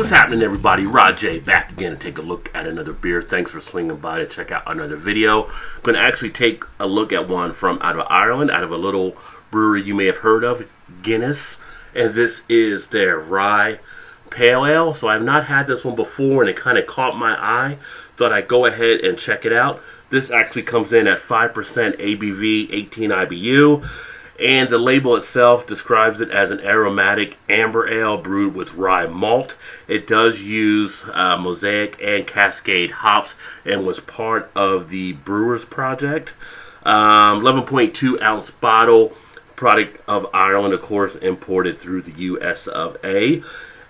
What's happening, everybody? Rod J back again to take a look at another beer. Thanks for swinging by to check out another video. I'm going to actually take a look at one from out of Ireland, out of a little brewery you may have heard of, Guinness. And this is their rye pale ale. So I've not had this one before and it kind of caught my eye. Thought I'd go ahead and check it out. This actually comes in at 5% ABV, 18 IBU. And the label itself describes it as an aromatic amber ale brewed with rye malt. It does use Mosaic and Cascade hops and was part of the Brewers Project. 11.2 ounce bottle, product of Ireland, of course, imported through the US of A.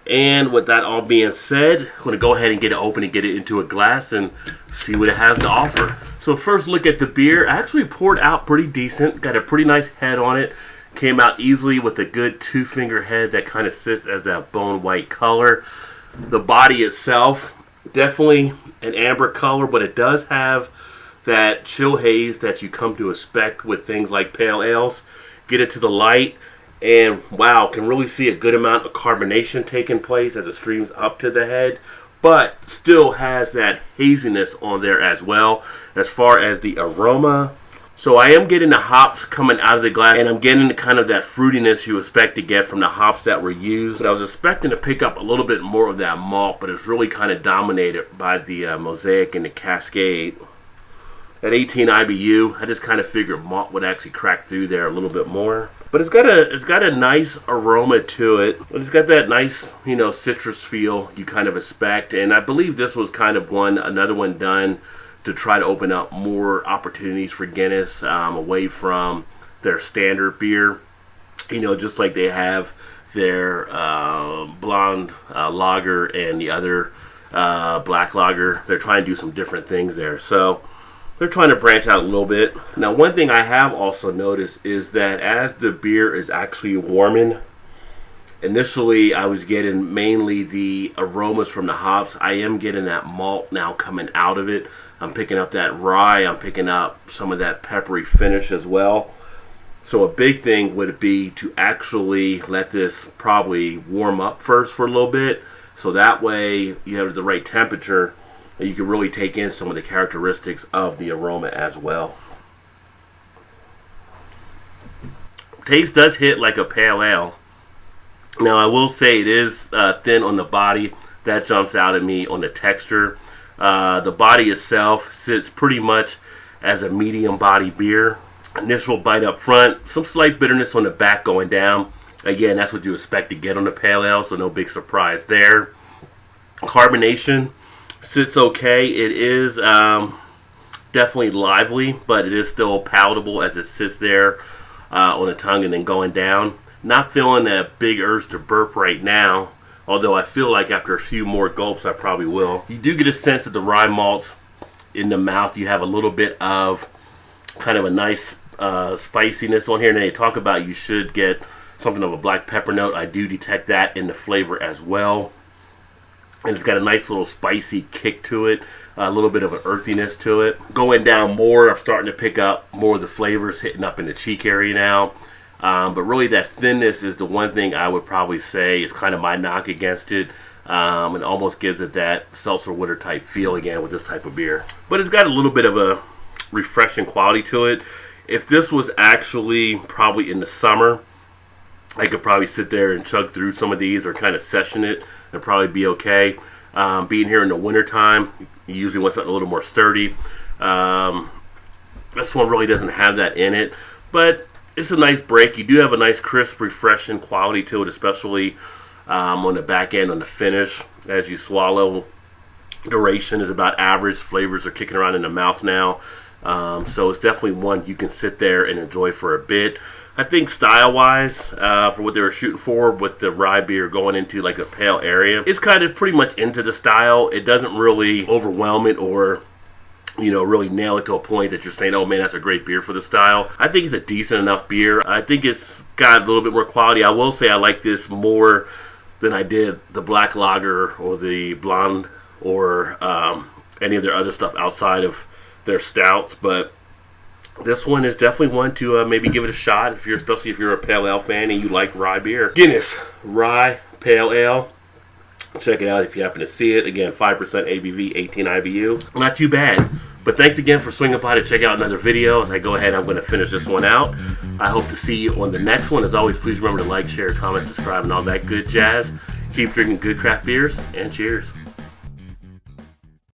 And with that all being said, I'm going to go ahead and get it open and get it into a glass and see what it has to offer. So first look at the beer. Actually poured out pretty decent. Got a pretty nice head on it. Came out easily with a good 2-finger head that kind of sits as that bone white color. The body itself, definitely an amber color, but it does have that chill haze that you come to expect with things like pale ales. Get it to the light. And wow, can really see a good amount of carbonation taking place as it streams up to the head, but still has that haziness on there as well as far as the aroma. So I am getting the hops coming out of the glass, and I'm getting kind of that fruitiness you expect to get from the hops that were used. But I was expecting to pick up a little bit more of that malt, but it's really kind of dominated by the Mosaic and the Cascade. At 18 IBU, I just kind of figured malt would actually crack through there a little bit more. But it's got a nice aroma to it. It's got that nice, citrus feel you kind of expect. And I believe this was kind of another one done to try to open up more opportunities for Guinness away from their standard beer. Just like they have their blonde lager and the other black lager. They're trying to do some different things there. So they're trying to branch out a little bit. Now, one thing I have also noticed is that as the beer is actually warming, initially I was getting mainly the aromas from the hops. I am getting that malt now coming out of it. I'm picking up that rye. I'm picking up some of that peppery finish as well. So a big thing would be to actually let this probably warm up first for a little bit. So that way you have the right temperature. You can really take in some of the characteristics of the aroma as well. Taste does hit like a pale ale. Now I will say it is thin on the body. That jumps out at me on the texture. The body itself sits pretty much as a medium body beer. Initial bite up front, some slight bitterness on the back going down. Again, that's what you expect to get on the pale ale, so no big surprise there. Carbonation sits okay. It is definitely lively, but it is still palatable as it sits there on the tongue and then going down. Not feeling that big urge to burp right now, although I feel like after a few more gulps I probably will. You do get a sense of the rye malts in the mouth. You have a little bit of kind of a nice spiciness on here, and they talk about you should get something of a black pepper note. I do detect that in the flavor as well. And it's got a nice little spicy kick to it, a little bit of an earthiness to it. Going down more, I'm starting to pick up more of the flavors hitting up in the cheek area now. But really that thinness is the one thing I would probably say is kind of my knock against it. It almost gives it that seltzer water type feel again with this type of beer. But it's got a little bit of a refreshing quality to it. If this was actually probably in the summer, I could probably sit there and chug through some of these or kind of session it and probably be okay. Being here in the wintertime, you usually want something a little more sturdy. This one really doesn't have that in it, but it's a nice break. You do have a nice crisp, refreshing quality to it, especially on the back end, on the finish. As you swallow, duration is about average. Flavors are kicking around in the mouth now. So it's definitely one you can sit there and enjoy for a bit. I think style-wise, for what they were shooting for with the rye beer going into like a pale area, it's kind of pretty much into the style. It doesn't really overwhelm it or, really nail it to a point that you're saying, oh man, that's a great beer for the style. I think it's a decent enough beer. I think it's got a little bit more quality. I will say I like this more than I did the black lager or the blonde or any of their other stuff outside of their stouts, but this one is definitely one to maybe give it a shot especially if you're a pale ale fan and you like rye beer. Guinness Rye Pale Ale. Check it out if you happen to see it. Again, 5% ABV, 18 IBU. Not too bad. But thanks again for swinging by to check out another video. As I go ahead, I'm going to finish this one out. I hope to see you on the next one. As always, please remember to like, share, comment, subscribe, and all that good jazz. Keep drinking good craft beers, and cheers.